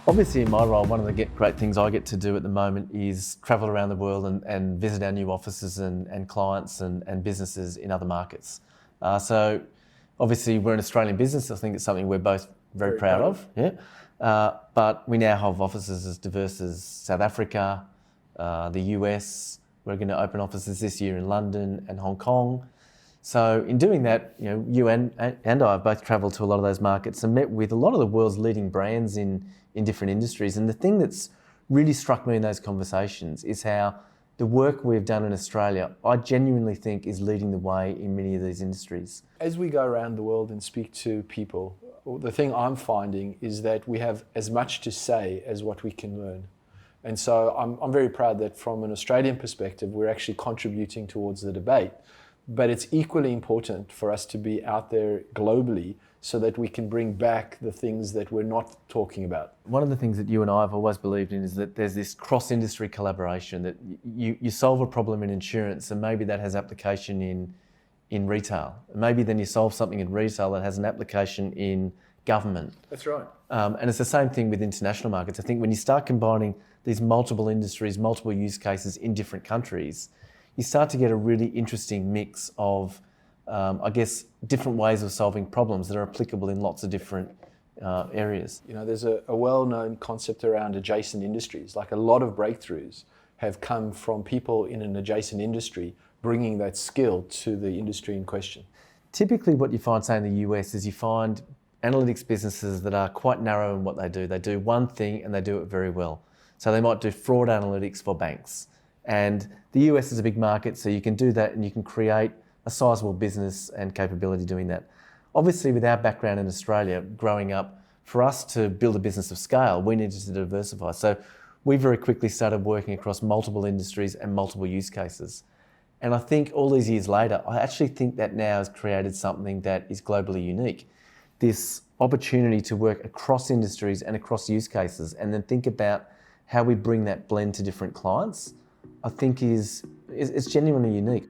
Obviously, in my role, one of the great things I get to do at the moment is travel around the world and visit our new offices and clients and businesses in other markets. So, obviously, we're an Australian business. I think it's something we're both very proud of. Yeah. But we now have offices as diverse as South Africa, the US. We're going to open offices this year in London and Hong Kong. So in doing that, you and I have both travelled to a lot of those markets and met with a lot of the world's leading brands in different industries. And the thing that's really struck me in those conversations is how the work we've done in Australia, I genuinely think, is leading the way in many of these industries. As we go around the world and speak to people, the thing I'm finding is that we have as much to say as what we can learn. And so I'm very proud that from an Australian perspective, we're actually contributing towards the debate. But it's equally important for us to be out there globally so that we can bring back the things that we're not talking about. One of the things that you and I have always believed in is that there's this cross-industry collaboration, that you solve a problem in insurance and maybe that has application in retail. Maybe then you solve something in retail that has an application in government. That's right. And it's the same thing with international markets. I think when you start combining these multiple industries, multiple use cases in different countries, you start to get a really interesting mix of, different ways of solving problems that are applicable in lots of different areas. There's a well-known concept around adjacent industries. Like, a lot of breakthroughs have come from people in an adjacent industry bringing that skill to the industry in question. Typically what you find, say, in the US, is you find analytics businesses that are quite narrow in what they do. They do one thing and they do it very well. So they might do fraud analytics for banks. And the US is a big market, so you can do that and you can create a sizable business and capability doing that. Obviously, with our background in Australia, growing up, for us to build a business of scale, we needed to diversify. So we very quickly started working across multiple industries and multiple use cases. And I think all these years later, I actually think that now has created something that is globally unique. This opportunity to work across industries and across use cases, and then think about how we bring that blend to different clients, I think is genuinely unique.